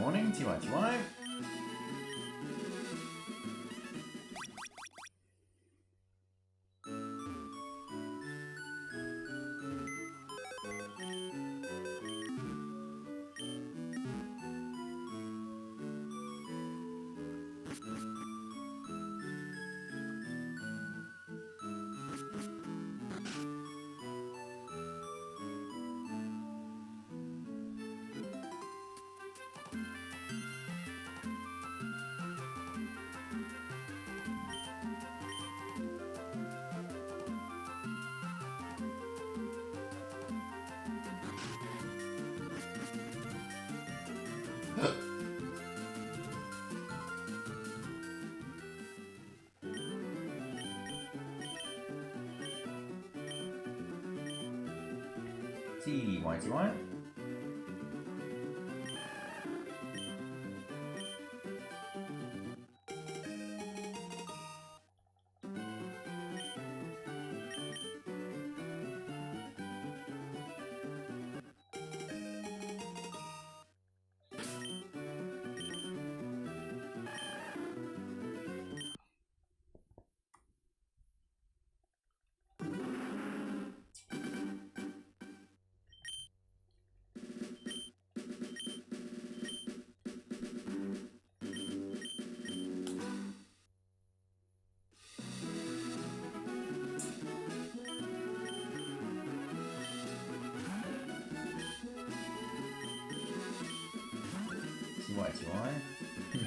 morning, TY. TY.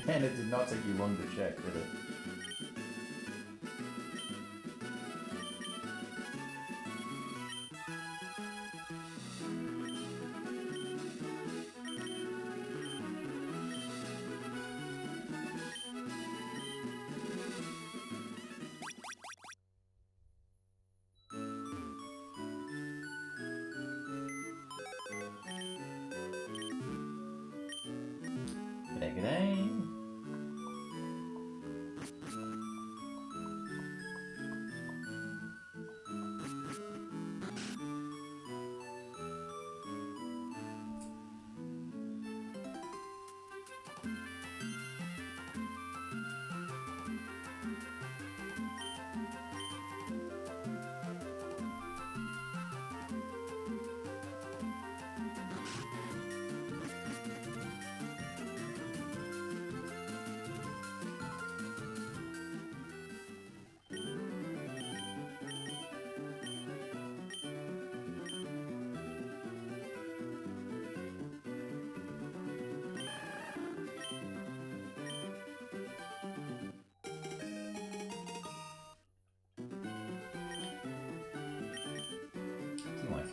Man, it did not take you long to check, did it? G'day.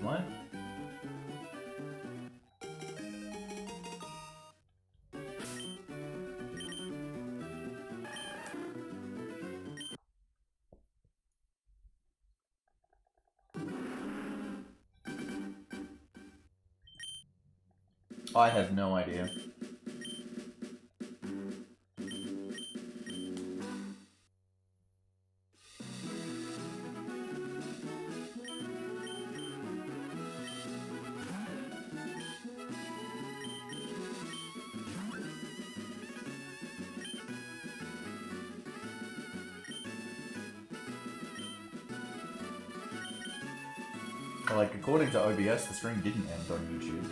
What? I have no idea. Like, according to OBS, the stream didn't end on YouTube.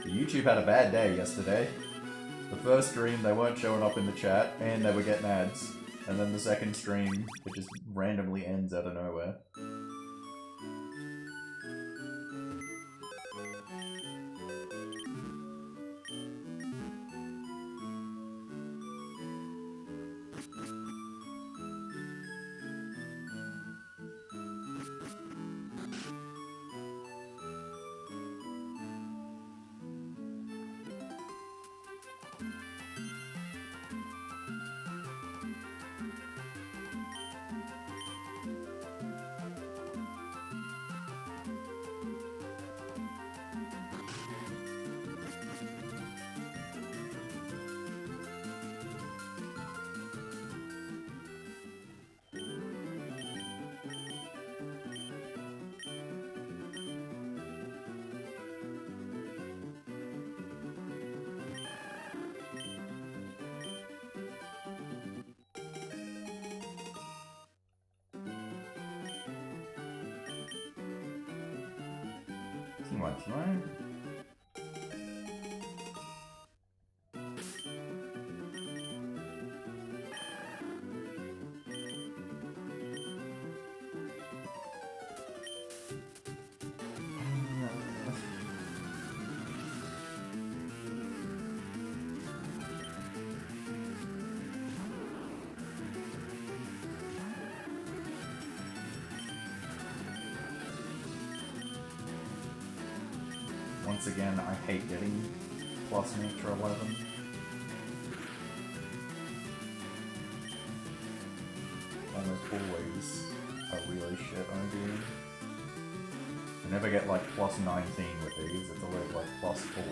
YouTube had a bad day yesterday. The first stream, they weren't showing up in the chat, and they were getting ads. And then the second stream, it just randomly ends out of nowhere. Anyway, right? Once again, I hate getting plus nature 11. Almost always a really shit idea. You never get like plus 19 with these, it's always like plus 4.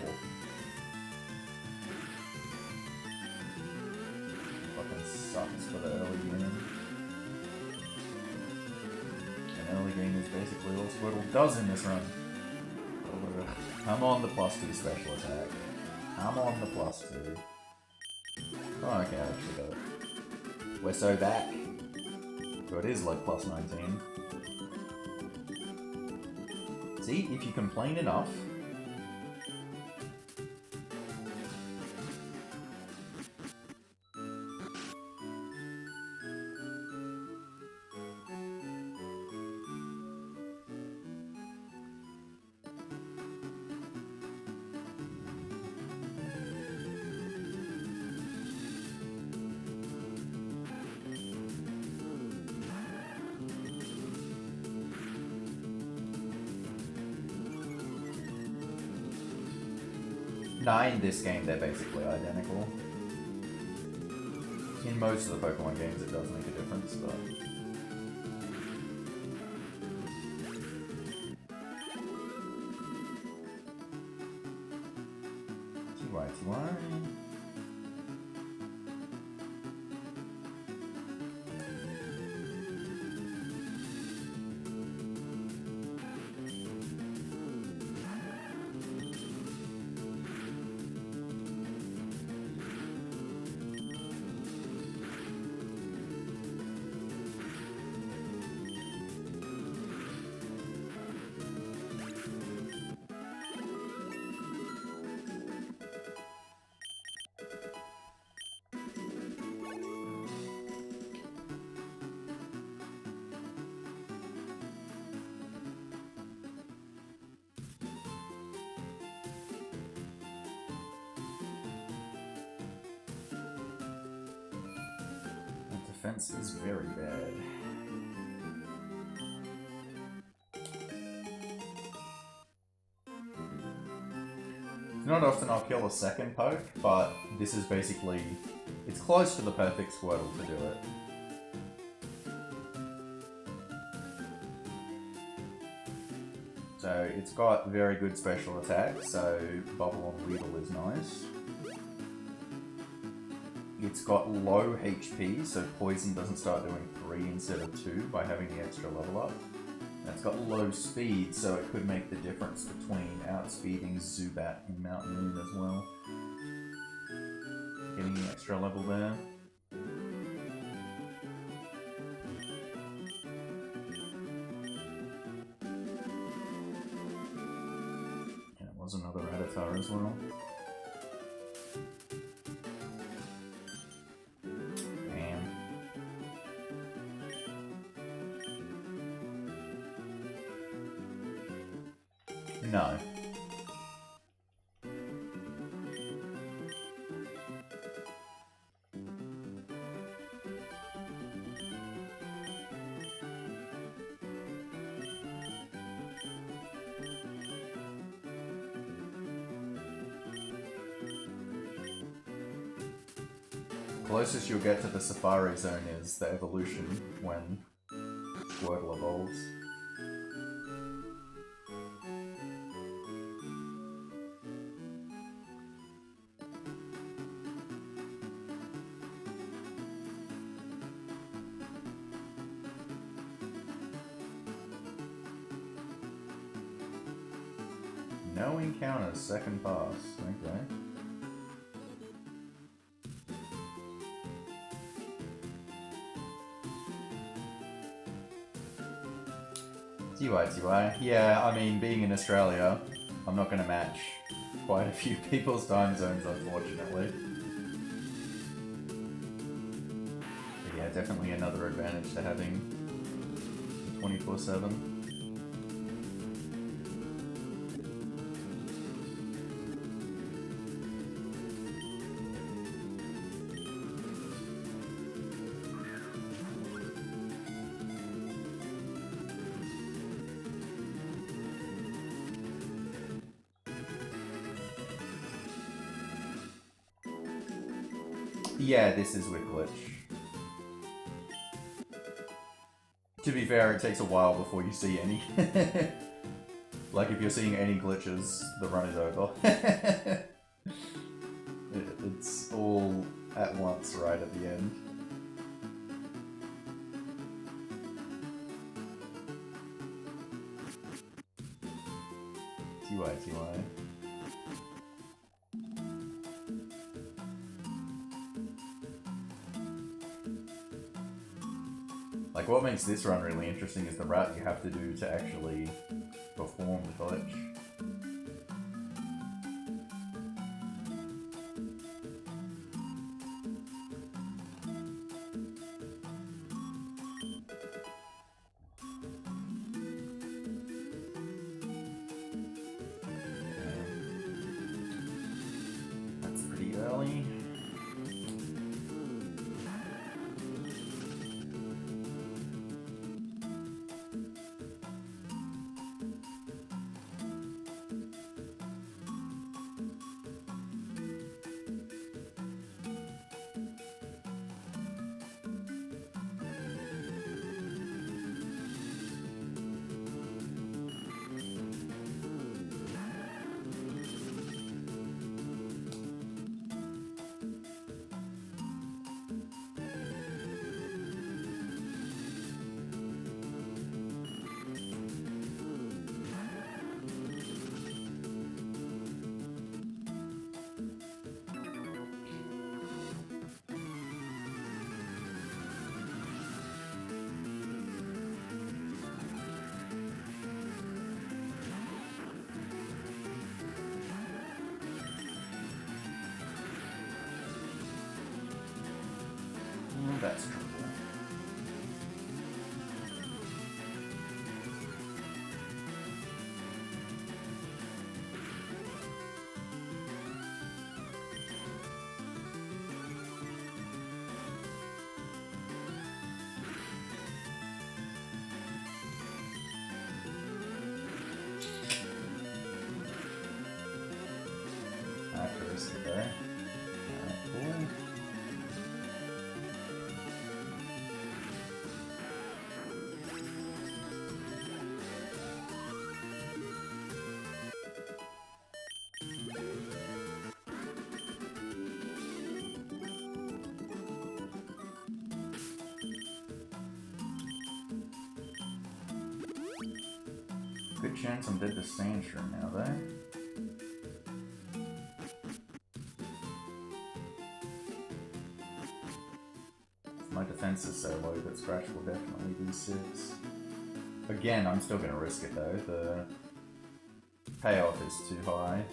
Fucking sucks for the early game. And early game is basically all Squirtle does in this run. I'm on the plus 2 special attack. I'm on the plus 2. Oh, okay, I actually got it. We're so back. So it is like plus 19. See, if you complain enough... Nah, in this game they're basically identical. In most of the Pokemon games it does make a difference, but... TY. Defense is very bad. Not often I'll kill a second poke, but this is basically... it's close to the perfect Squirtle to do it. So it's got very good special attack, so Bubble on Weedle is nice. It's got low HP, so Poison doesn't start doing 3 instead of 2 by having the extra level up. And it's got low speed, so it could make the difference between outspeeding Zubat and Mountain Moon as well. Getting the extra level there. And it was another Rattata as well. No. Closest you'll get to the Safari Zone is the evolution when Squirtle evolves. No encounters, second pass. Okay. TY. Yeah, I mean, being in Australia, I'm not going to match quite a few people's time zones, unfortunately. But yeah, definitely another advantage to having 24/7. Yeah, this is with glitch. To be fair, it takes a while before you see any. Like, if you're seeing any glitches, the run is over. It's all at once right at the end. TY. Like, what makes this run really interesting is the route you have to do to actually perform the glitch. That's pretty early. That's trouble. Accuracy there. Alright, cool. Good chance I'm dead to Sandshrew now, though. My defense is so low that Scratch will definitely do 6. Again, I'm still gonna risk it though. The payoff is too high.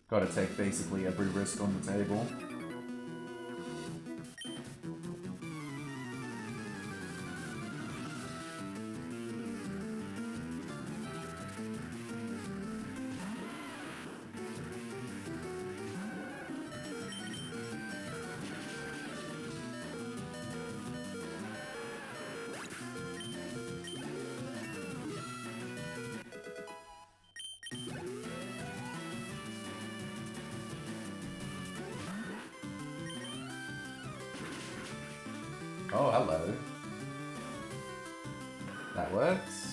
Gotta take basically every risk on the table. Oh, hello. That works.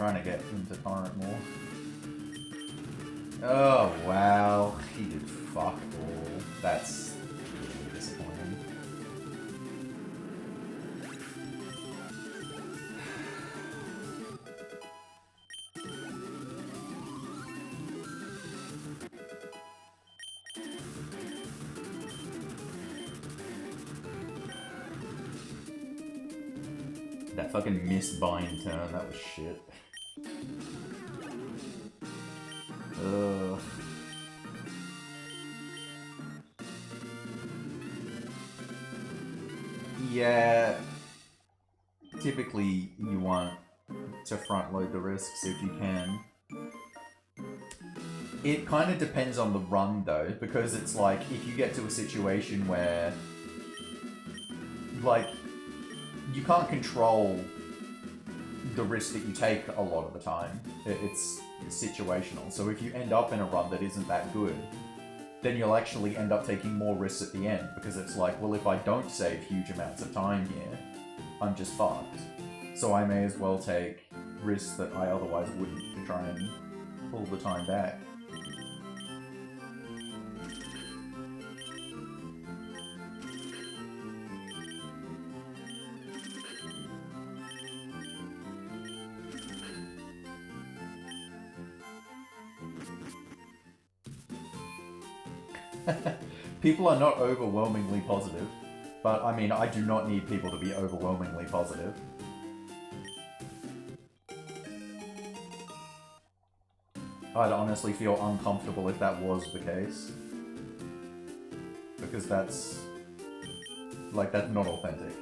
trying to get into Torrent more. Oh, wow. He did fuck all. That's really disappointing. That fucking missed bind turn, that was shit. Ugh. Yeah, typically you want to front load the risks if you can. It kind of depends on the run though, because it's like if you get to a situation where like you can't control the risk that you take a lot of the time. It's situational. So if you end up in a run that isn't that good, then you'll actually end up taking more risks at the end, because it's like, well, if I don't save huge amounts of time here, I'm just fucked. So I may as well take risks that I otherwise wouldn't to try and pull the time back. People are not overwhelmingly positive, but I mean, I do not need people to be overwhelmingly positive. I'd honestly feel uncomfortable if that was the case. Because that's... like, that's not authentic.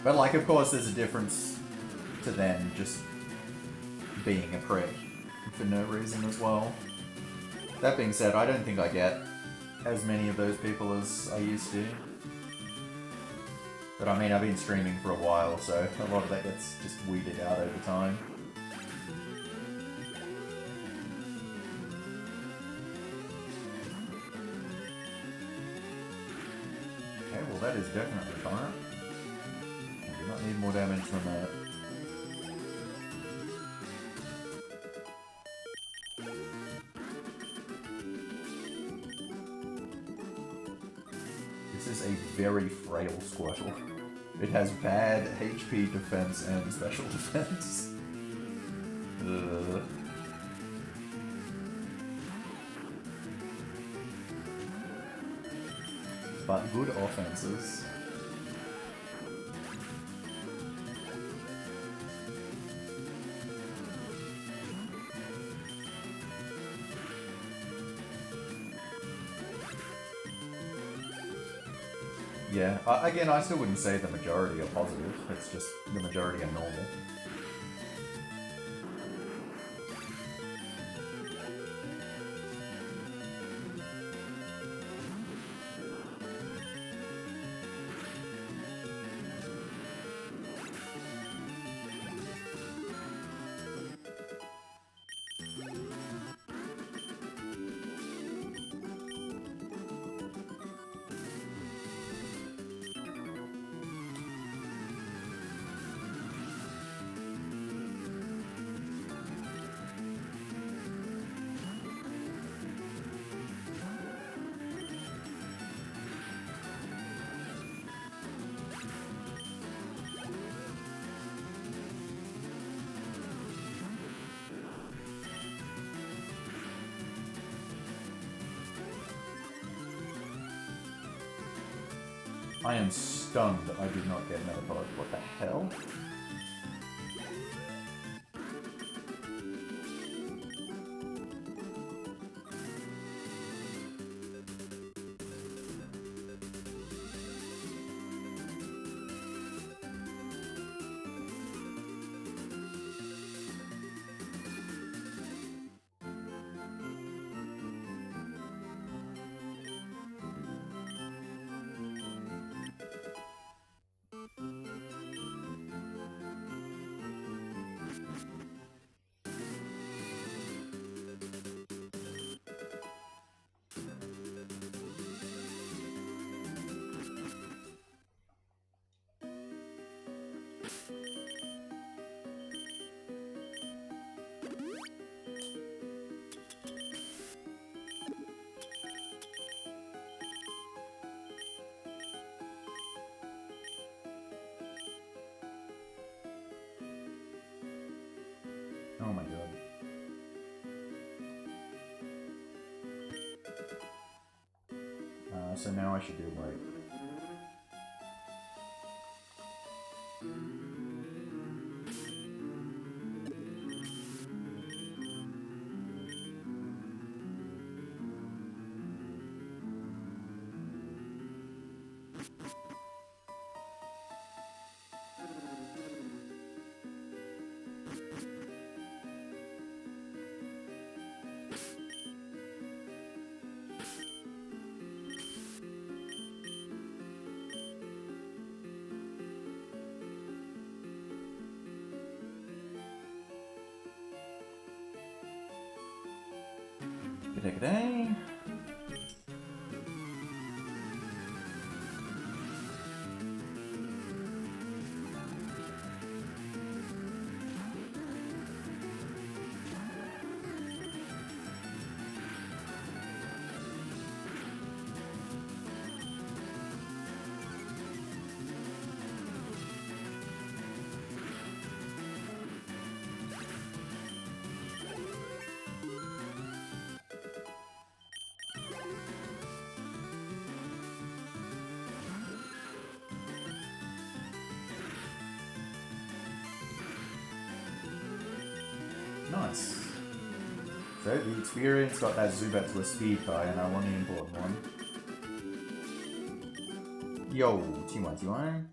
But, like, of course there's a difference to them just being a prick for no reason as well. That being said, I don't think I get as many of those people as I used to. But I mean, I've been streaming for a while, so a lot of that gets just weeded out over time. Okay, well that is definitely fine. I do not need more damage than that. This is a very frail Squirtle. It has bad HP defense and special defense. Ugh. But good offenses. Yeah, again, I still wouldn't say the majority are positive, it's just the majority are normal. I am stunned that I did not get Metapod. What the hell? Oh my god. So now I should do like... G'day. Nice. So the experience got that Zubat to a speed tie, and I won the important one. Yo, TY.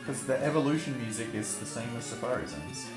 Because the evolution music is the same as Safari Zone's.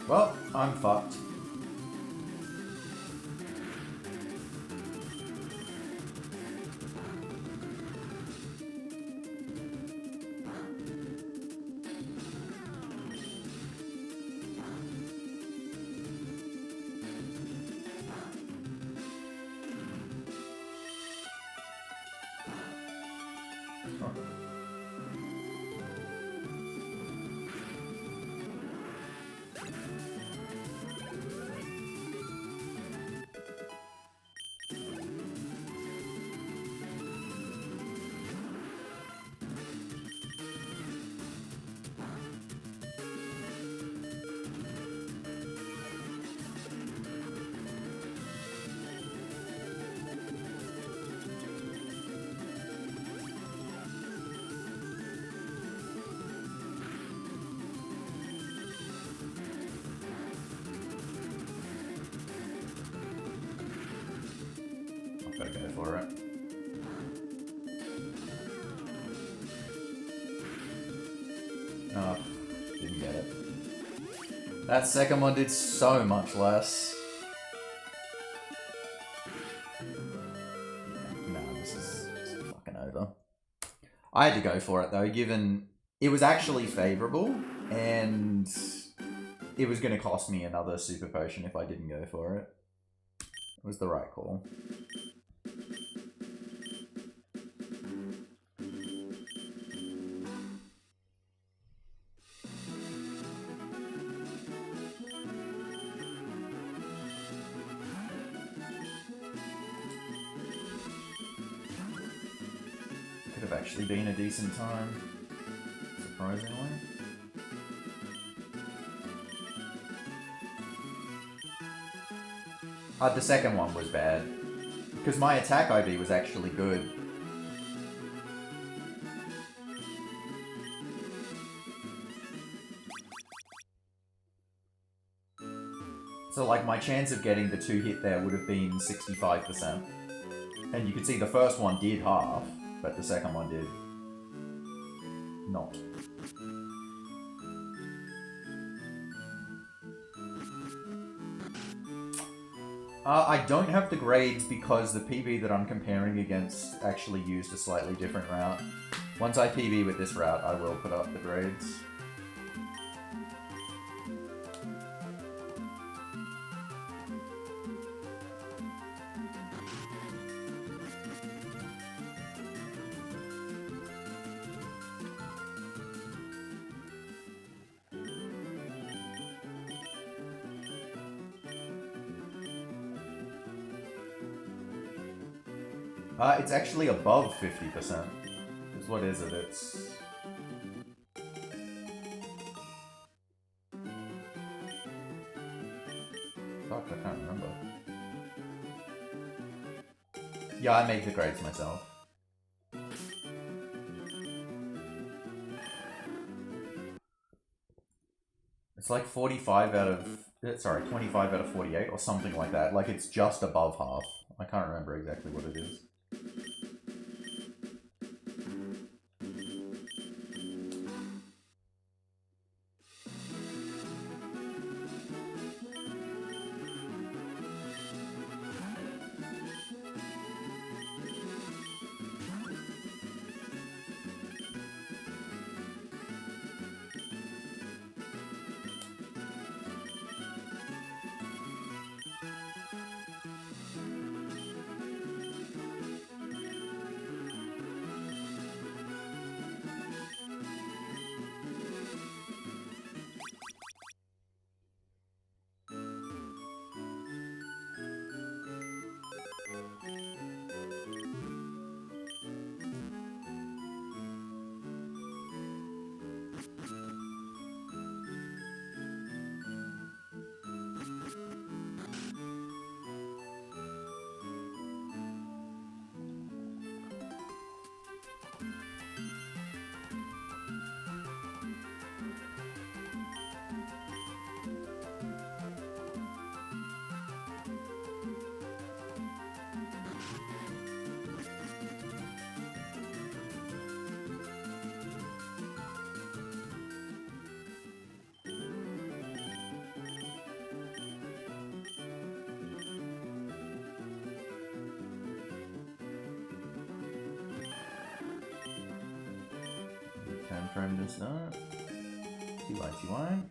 Well, I'm fucked. Gotta go for it. Oh, didn't get it. That second one did so much less. No, this is fucking over. I had to go for it though, given it was actually favourable, and it was going to cost me another super potion if I didn't go for it. It was the right call. Could have actually been a decent time, surprisingly. The second one was bad, because my attack ID was actually good. So like my chance of getting the 2 hit there would have been 65%. And you could see the first one did half, but the second one did not. I don't have the grades because the PB that I'm comparing against actually used a slightly different route. Once I PB with this route, I will put up the grades. It's actually above 50%. What is it? It's... Fuck, I can't remember. Yeah, I make the grades myself. It's like 45 out of... Sorry, 25 out of 48 or something like that. Like, it's just above half. I can't remember exactly what it is. for him to start. He likes you won't.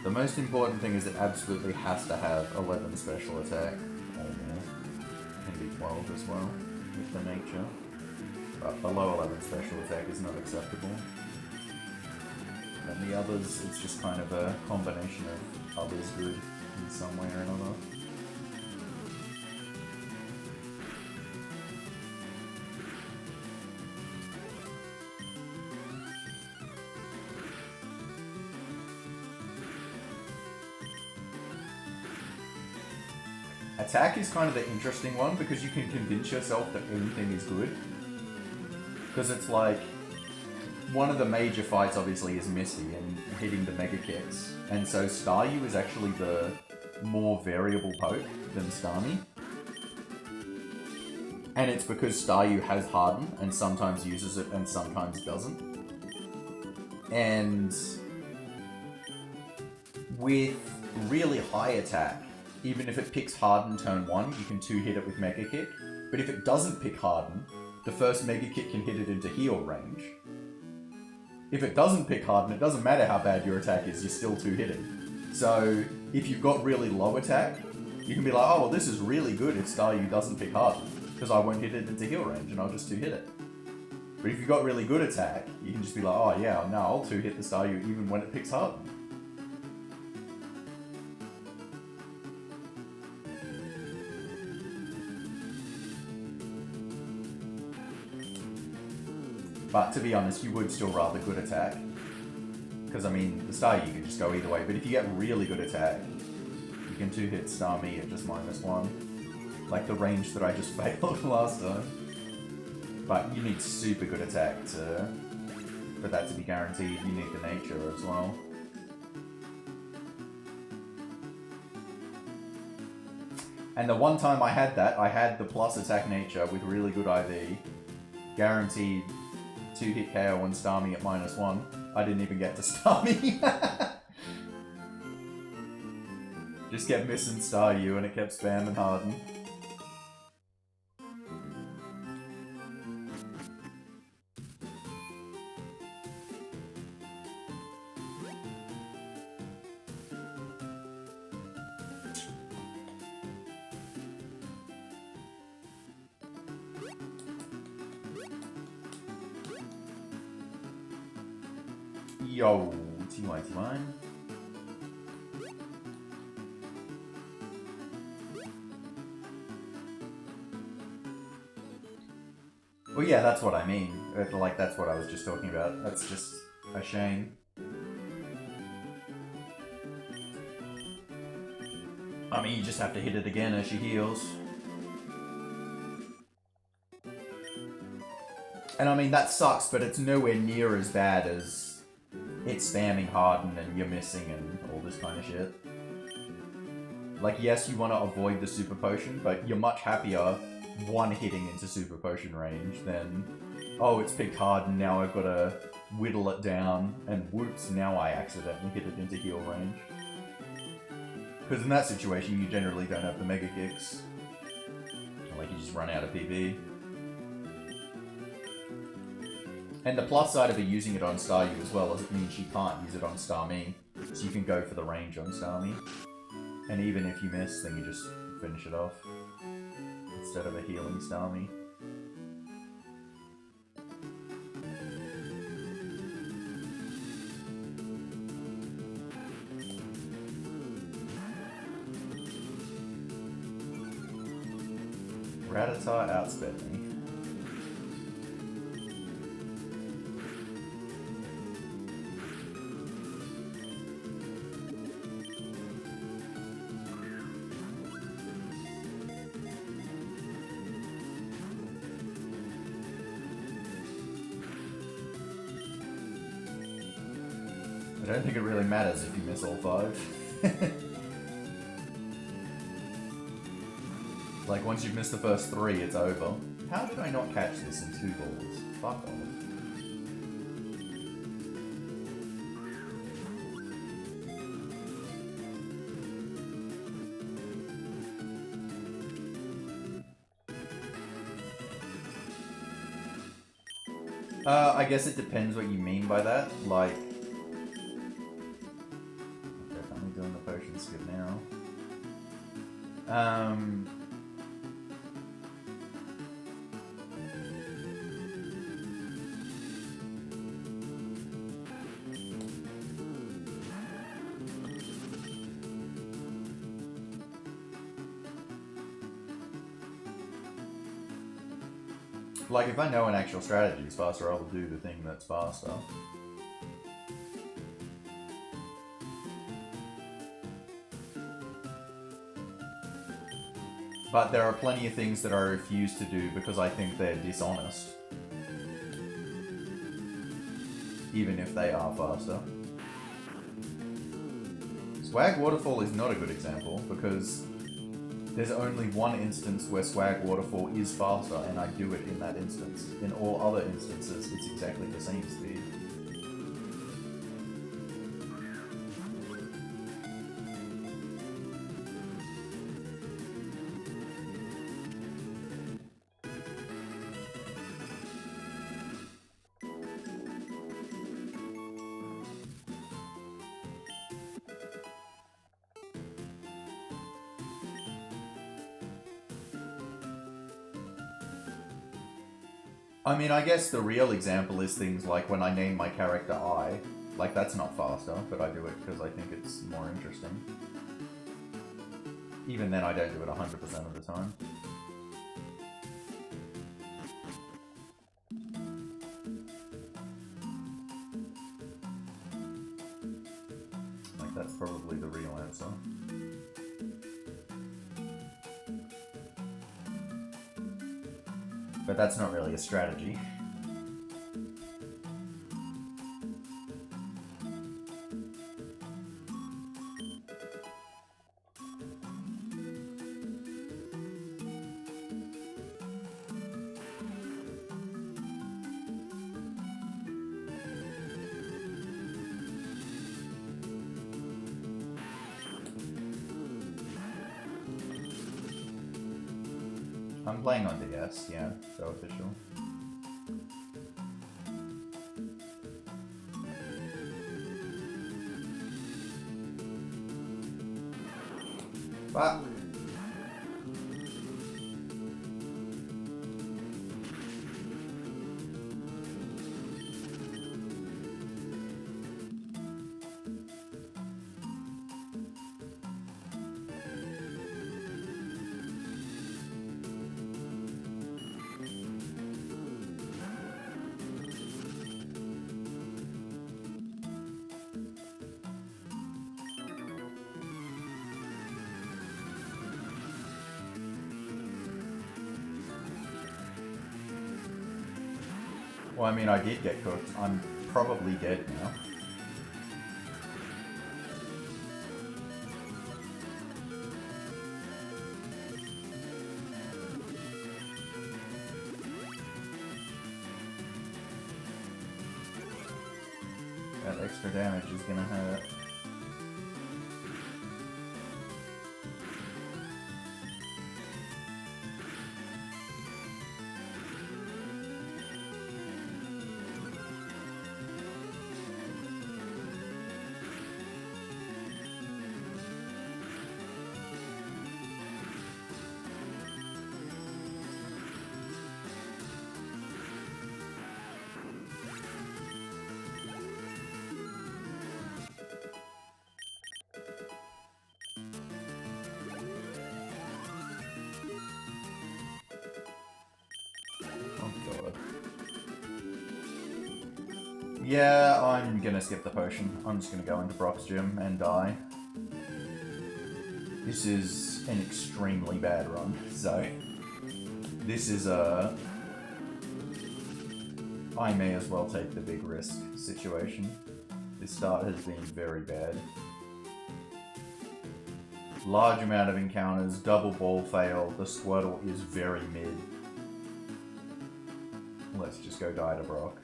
The most important thing is it absolutely has to have 11 special attack or more. Can be 12 as well with the nature. But below 11 special attack is not acceptable. And the others, it's just kind of a combination of others good in some way or another. Attack is kind of the interesting one because you can convince yourself that anything is good. Because it's like, one of the major fights obviously is Misty and hitting the Mega Kicks. And so Staryu is actually the more variable poke than Starmie. And it's because Staryu has Harden and sometimes uses it and sometimes doesn't. And with really high attack, even if it picks Harden turn 1, you can 2-hit it with Mega Kick. But if it doesn't pick Harden, the first Mega Kick can hit it into heal range. If it doesn't pick Harden, it doesn't matter how bad your attack is, you're still 2-hitting. So if you've got really low attack, you can be like, oh, well, this is really good if Staryu doesn't pick Harden, because I won't hit it into heal range and I'll just 2-hit it. But if you've got really good attack, you can just be like, oh yeah, no, I'll 2-hit the Staryu even when it picks Harden. But to be honest, you would still rather good attack. Because, I mean, the Staryu you can just go either way. But if you get really good attack, you can 2-hit Starmie at just -1. Like the range that I just failed last time. But you need super good attack for that to be guaranteed. You need the nature as well. And the one time I had that, I had the plus attack nature with really good IV. Guaranteed 2-hit KO and Starmie at -1. I didn't even get to Starmie. Just kept missing Staryu and it kept spamming Harden. Yo, TY. Well, yeah, that's what I mean. Like, that's what I was just talking about. That's just a shame. I mean, you just have to hit it again as she heals. And I mean, that sucks, but it's nowhere near as bad as it spamming Harden and you're missing and all this kind of shit. Like, yes, you want to avoid the super potion, but you're much happier one-hitting into super potion range than, oh, it's picked Harden, now I've got to whittle it down, and whoops, now I accidentally hit it into heal range. Because in that situation, you generally don't have the mega kicks. Like, you just run out of PB. And the plus side of it using it on Star You as well is it means you can't use it on Star Me. So you can go for the range on Star Me. And even if you miss, then you just finish it off. Instead of a healing Star Me. Rattata outsped me. I don't think it really matters if you miss all 5. Like, once you've missed the first 3, it's over. How did I not catch this in 2 balls? Fuck off. I guess it depends what you mean by that. Like, I'm definitely doing the potion skip now. Like, if I know an actual strategy is faster, I'll do the thing that's faster. But there are plenty of things that I refuse to do because I think they're dishonest. Even if they are faster. Swag Waterfall is not a good example because there's only one instance where Swag Waterfall is faster and I do it in that instance. In all other instances, it's exactly the same speed. I mean, I guess the real example is things like when I name my character I. Like, that's not faster, but I do it because I think it's more interesting. Even then, I don't do it 100% of the time. Like, that's probably the real answer. But that's not really a strategy. I'm playing on DS, yeah, so official. Fuck. Well, I mean, I did get cooked. I'm probably dead now. That extra damage is gonna hurt. Yeah, I'm gonna skip the potion. I'm just gonna go into Brock's gym and die. This is an extremely bad run, so... This is a... I may as well take the big risk situation. This start has been very bad. Large amount of encounters, double ball fail, the Squirtle is very mid. Let's just go die to Brock.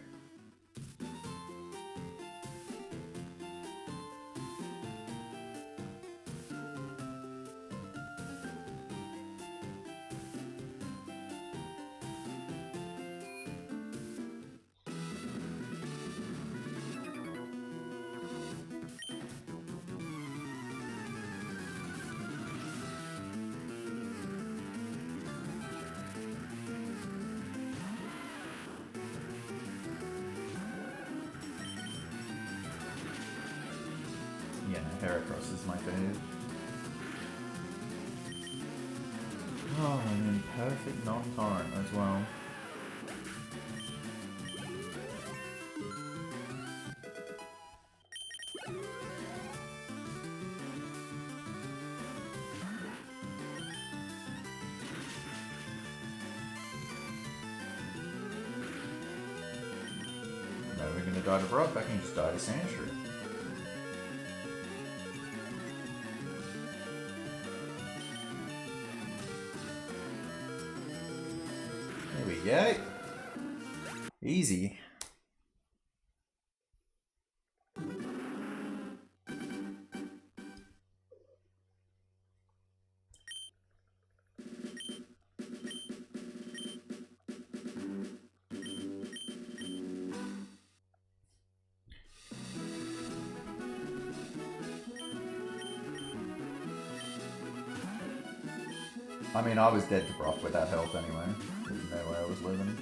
Heracross is my fave. Oh, and then perfect non-torrent as well. No, we're gonna die to Brock, I can just die to Sandshrew. Yeah, easy. I mean, I was dead to Brock with that health anyway. There's no way I was living.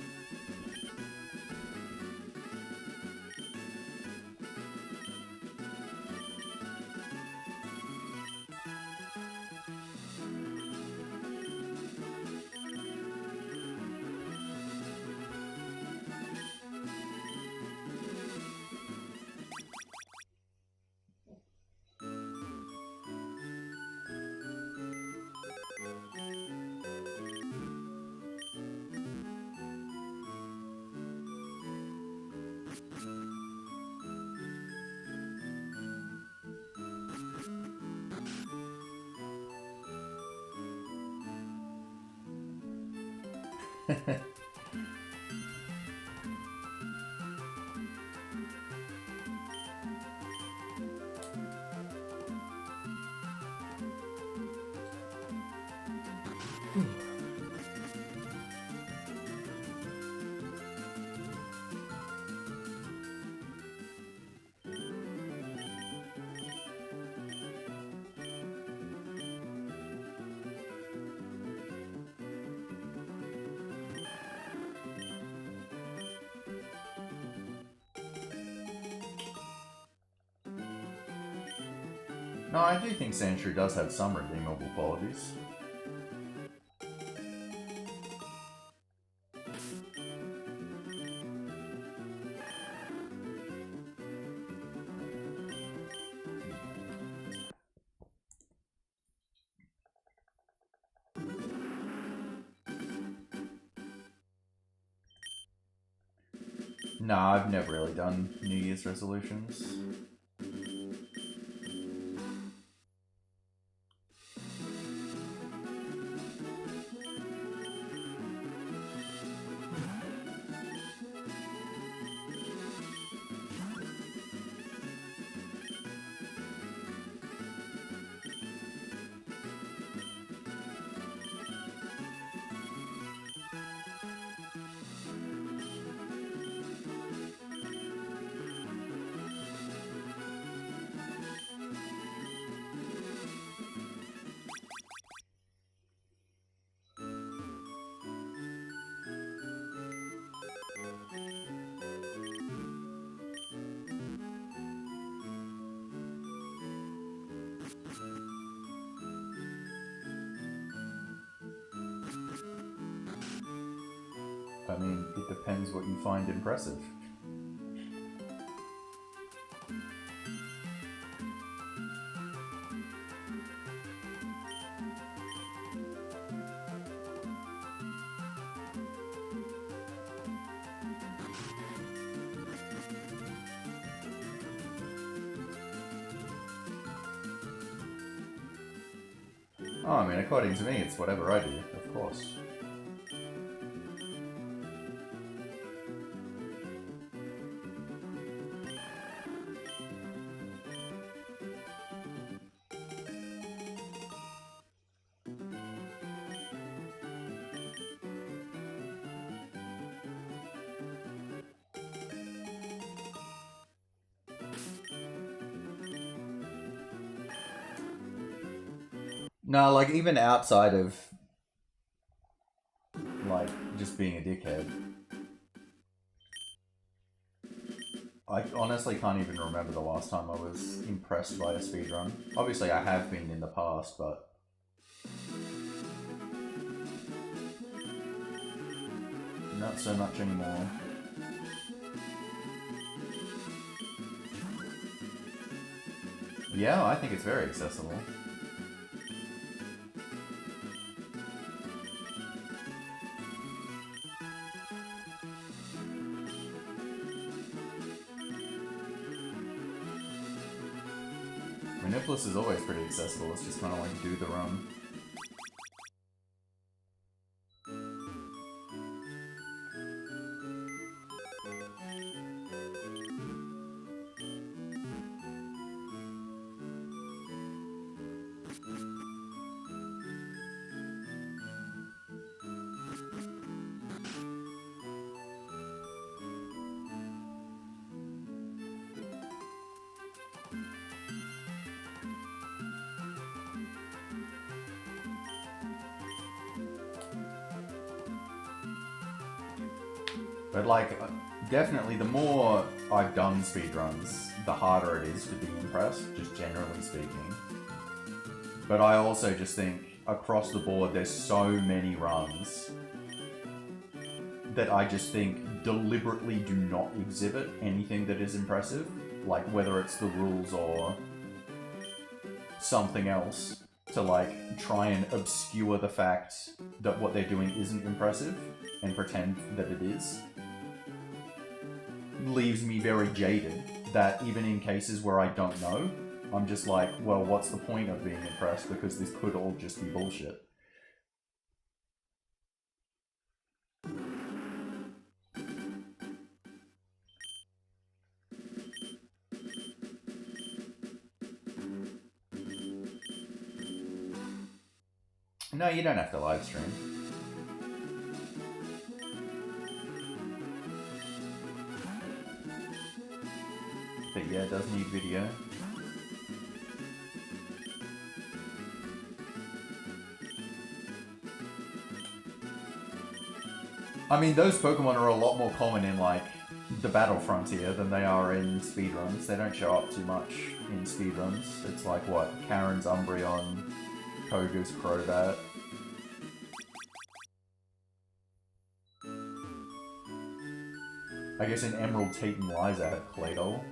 No, I do think Sandshrew does have some redeemable qualities. Nah, I've never really done New Year's resolutions. I mean, it depends what you find impressive. Oh, I mean, according to me, it's whatever I do, of course. No, like, even outside of, like, just being a dickhead, I honestly can't even remember the last time I was impressed by a speedrun. Obviously, I have been in the past, but not so much anymore. Yeah, I think it's very accessible. Manipless is always pretty accessible, it's just kind of like do the run. But like, definitely the more I've done speedruns, the harder it is to be impressed, just generally speaking. But I also just think, across the board, there's so many runs that I just think deliberately do not exhibit anything that is impressive. Like, whether it's the rules or something else, to like, try and obscure the fact that what they're doing isn't impressive and pretend that it is, leaves me very jaded, that even in cases where I don't know, I'm just like, well, what's the point of being impressed, because this could all just be bullshit. No, you don't have to live stream. But yeah, it does need video. I mean, those Pokemon are a lot more common in, like, the Battle Frontier than they are in speedruns. They don't show up too much in speedruns. It's like, what, Karen's Umbreon, Koga's Crobat. I guess in Emerald, Tate and Liza had Claydol.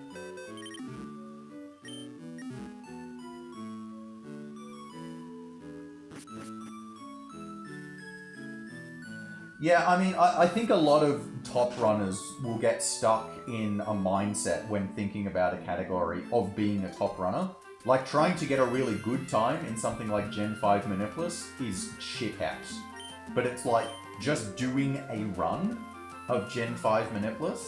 Yeah, I mean, I think a lot of top runners will get stuck in a mindset when thinking about a category of being a top runner. Like, trying to get a really good time in something like Gen 5 Manipless is shithouse. But it's like, just doing a run of Gen 5 Manipless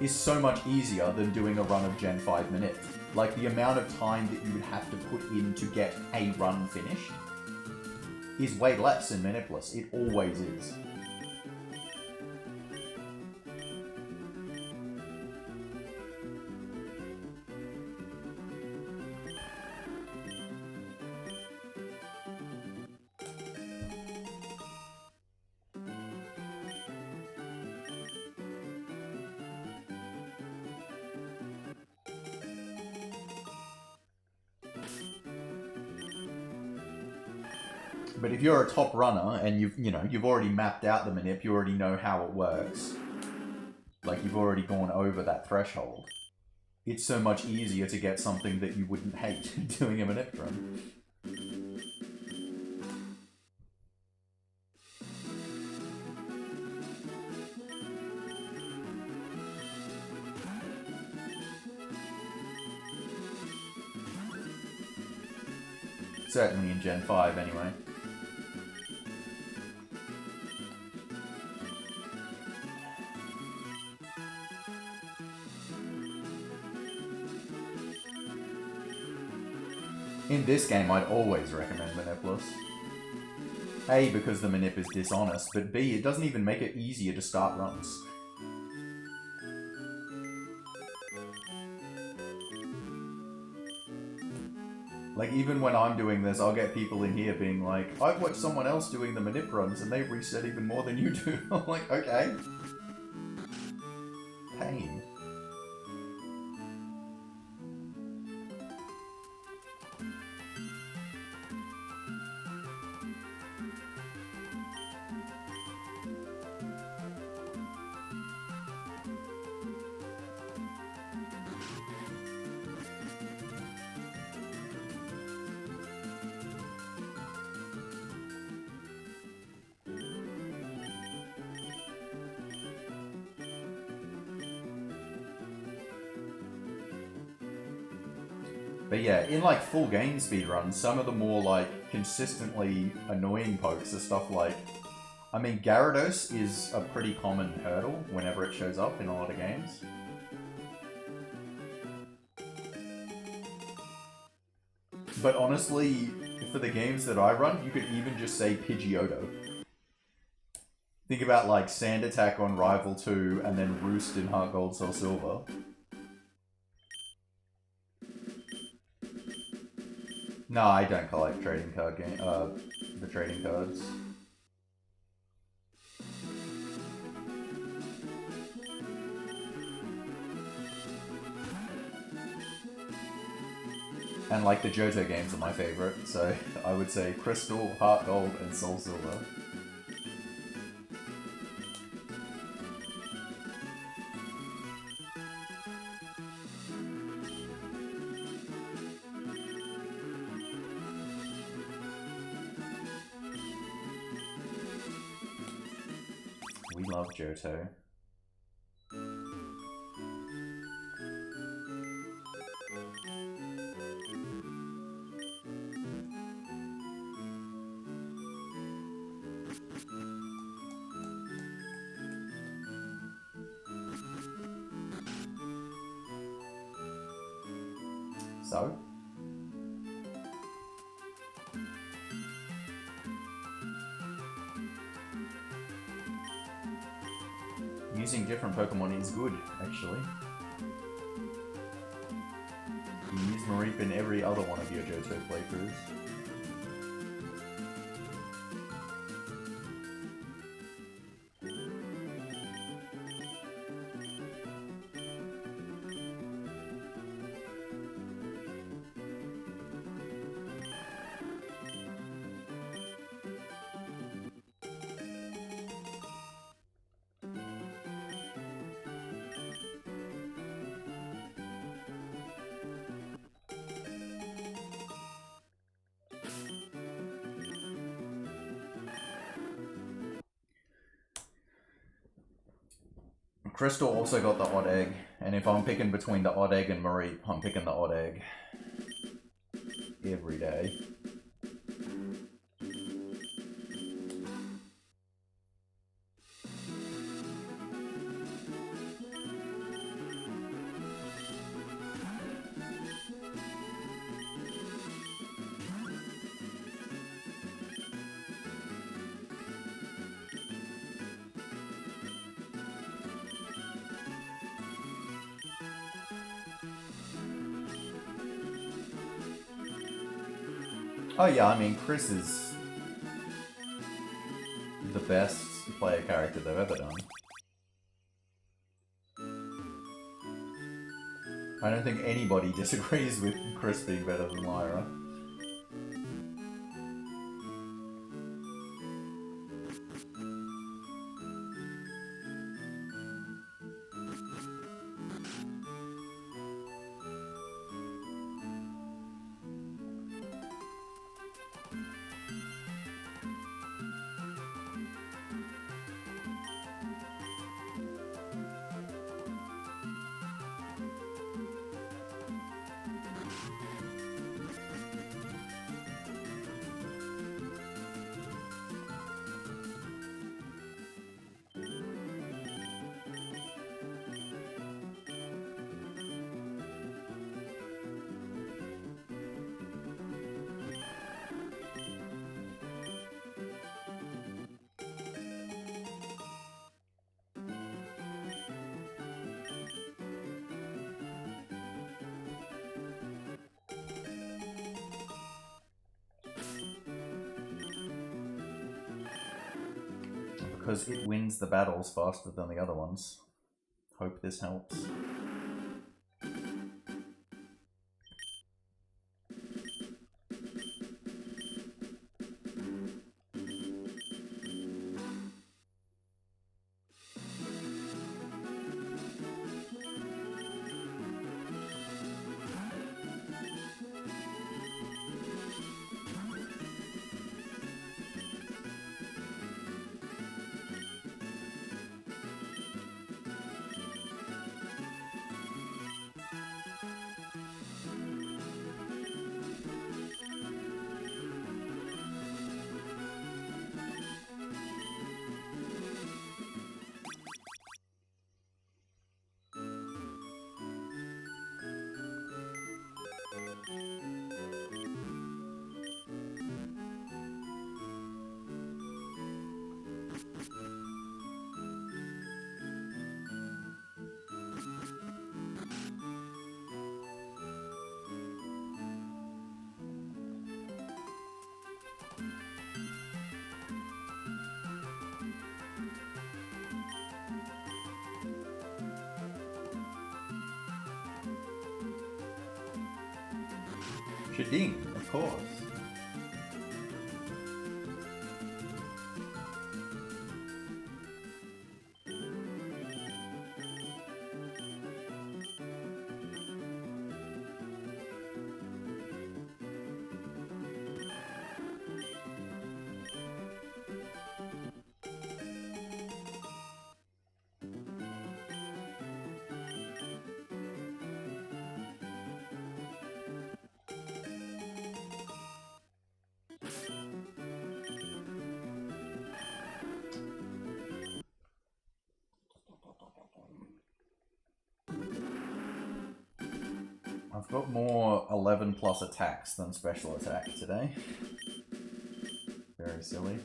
is so much easier than doing a run of Gen 5 Manip. Like, the amount of time that you would have to put in to get a run finished is way less in Manipless. It always is. But if you're a top runner and you've already mapped out the manip, you already know how it works. Like, you've already gone over that threshold. It's so much easier to get something that you wouldn't hate doing a manip run. Certainly in Gen 5 anyway. In this game, I'd always recommend Manipless. A, because the manip is dishonest, but B, it doesn't even make it easier to start runs. Like, even when I'm doing this, I'll get people in here being like, I've watched someone else doing the manip runs and they reset even more than you do. I'm like, okay. Pain. But yeah, in like full game speedruns, some of the more like consistently annoying pokes are stuff like, I mean, Gyarados is a pretty common hurdle whenever it shows up in a lot of games. But honestly, for the games that I run, you could even just say Pidgeotto. Think about like Sand Attack on Rival 2 and then Roost in Heart Gold Soul Silver. No, I don't collect trading card the trading cards. And like the Johto games are my favorite, so I would say Crystal, Heart Gold, and Soul Silver. We love Johto. So? Using different Pokemon is good, actually. You can use Mareep in every other one of your Johto playthroughs. Crystal also got the odd egg, and if I'm picking between the odd egg and Marie, I'm picking the odd egg. Every day. Oh yeah, I mean, Chris is the best player character they've ever done. I don't think anybody disagrees with Chris being better than Lyra. Because it wins the battles faster than the other ones. Hope this helps. Shading, of course. I've got more 11 plus attacks than special attack today. Very silly.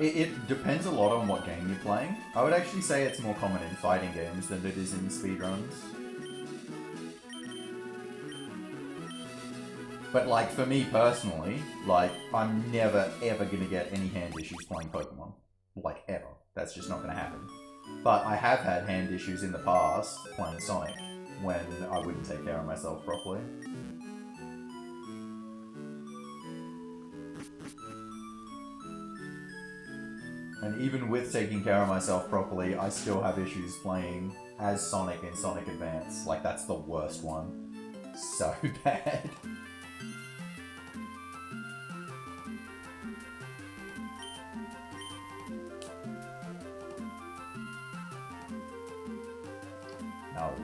It depends a lot on what game you're playing. I would actually say it's more common in fighting games than it is in speedruns. But like for me personally, like I'm never ever gonna get any hand issues playing Pokemon. Like ever. That's just not gonna happen. But I have had hand issues in the past playing Sonic when I wouldn't take care of myself properly. And even with taking care of myself properly, I still have issues playing as Sonic in Sonic Advance. Like, that's the worst one. So bad. No.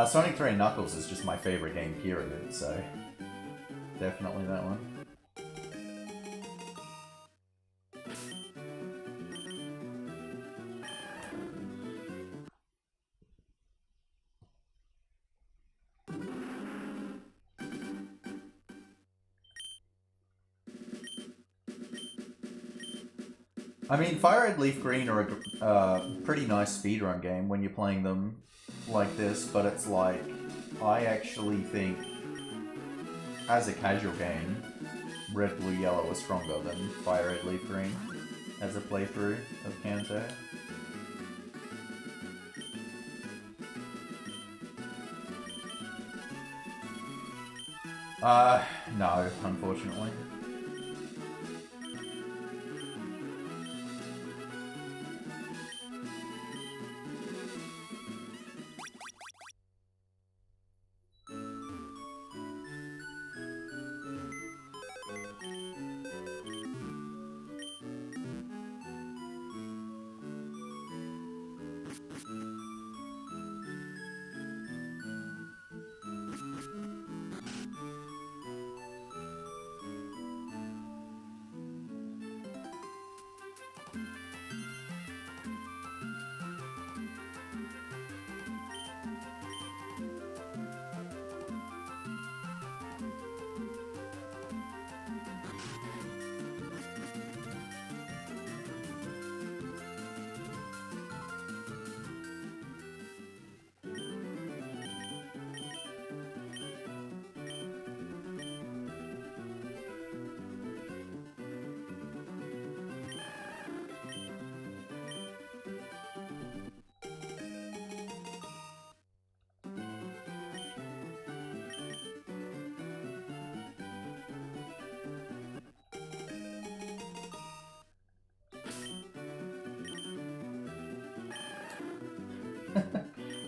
Sonic 3 and Knuckles is just my favorite game, period, so definitely that one. I mean, Fire Red Leaf Green are a pretty nice speedrun game when you're playing them like this, but it's like, I actually think, as a casual game, Red, Blue, Yellow is stronger than Fire Red Leaf Green as a playthrough of Kanto. No, unfortunately.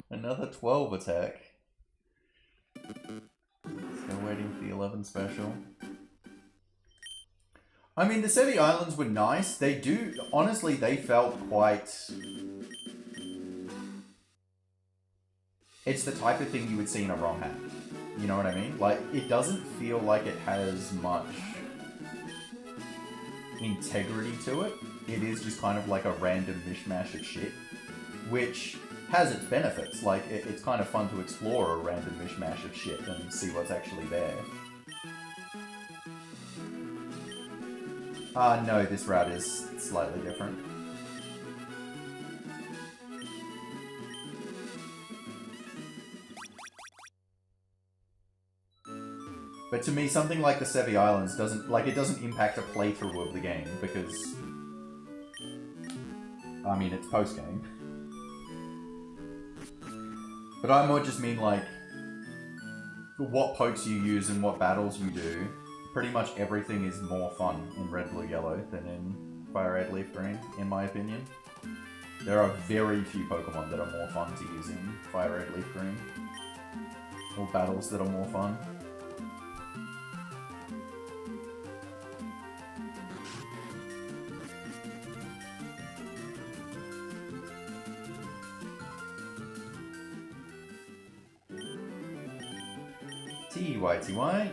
Another 12 attack. Still waiting for the 11 special. I mean, the Sevi Islands were nice. They do, honestly, they felt quite... It's the type of thing you would see in a ROM hack. You know what I mean? Like, it doesn't feel like it has much integrity to it. It is just kind of like a random mishmash of shit, which has its benefits. Like, it's kind of fun to explore a random mishmash of shit and see what's actually there. No, this route is slightly different. But to me, something like the Sevi Islands doesn't impact a playthrough of the game, because, I mean, it's post-game. But I more just mean, like, what pokes you use and what battles you do, pretty much everything is more fun in Red, Blue, Yellow than in Fire Red, Leaf Green, in my opinion. There are very few Pokemon that are more fun to use in Fire Red, Leaf Green. Or battles that are more fun. T-Y-T-Y.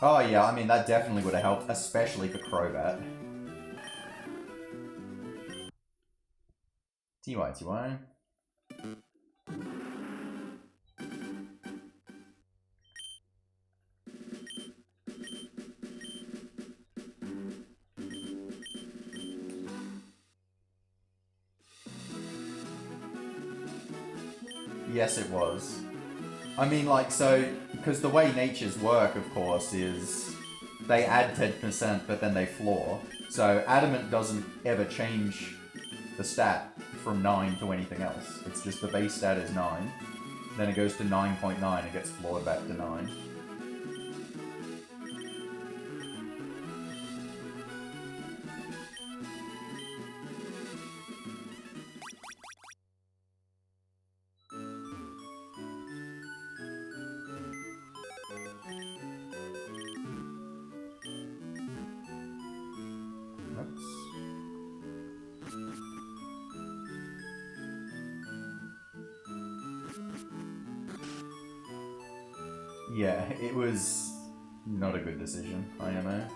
Oh yeah, I mean that definitely would have helped, especially for Crobat. TY. Yes, it was. I mean, like, so, because the way natures work, of course, is they add 10%, but then they floor. So adamant doesn't ever change the stat from 9 to anything else. It's just the base stat is 9. Then it goes to 9.9 and gets floored back to 9. Yeah, it was not a good decision, IMO.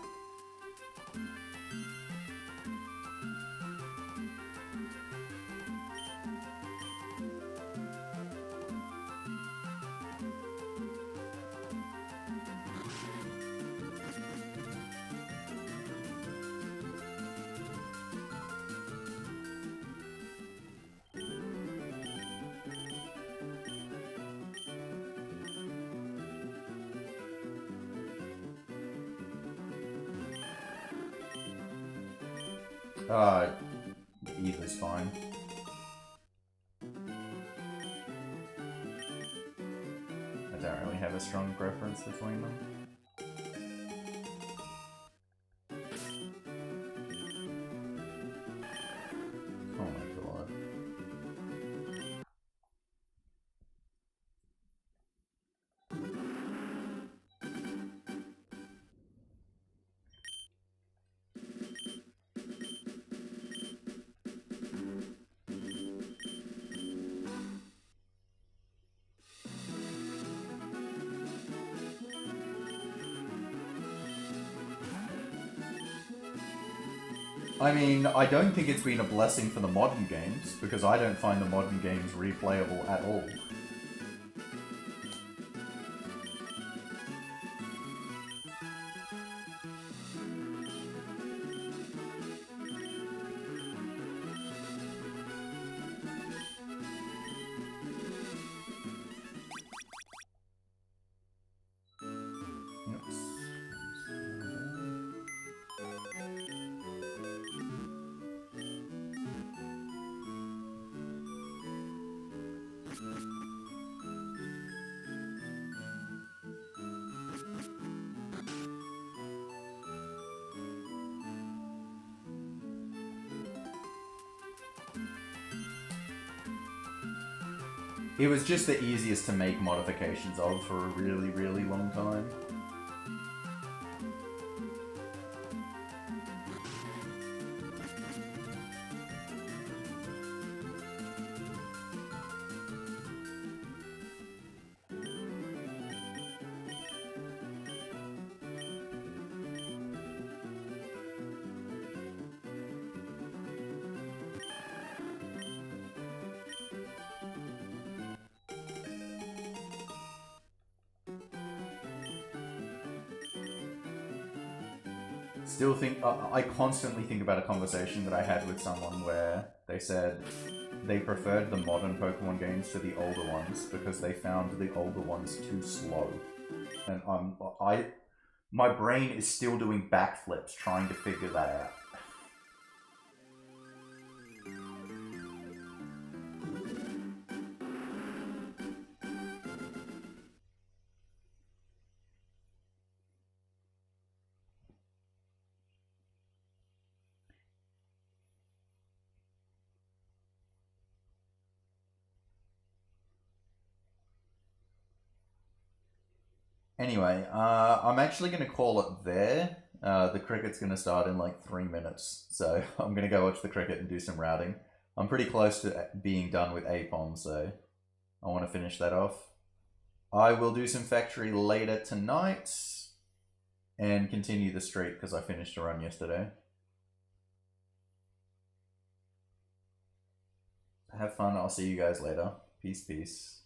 Either's fine. I don't really have a strong preference between them. Oh my god. I mean, I don't think it's been a blessing for the modern games, because I don't find the modern games replayable at all. It was just the easiest to make modifications of for a really, really long time. Still think, I constantly think about a conversation that I had with someone where they said they preferred the modern Pokemon games to the older ones because they found the older ones too slow. And my brain is still doing backflips trying to figure that out. Anyway, I'm actually going to call it there. The cricket's going to start in like 3 minutes, so I'm going to go watch the cricket and do some routing. I'm pretty close to being done with APOM, so I want to finish that off. I will do some factory later tonight and continue the streak because I finished a run yesterday. Have fun. I'll see you guys later. Peace, peace.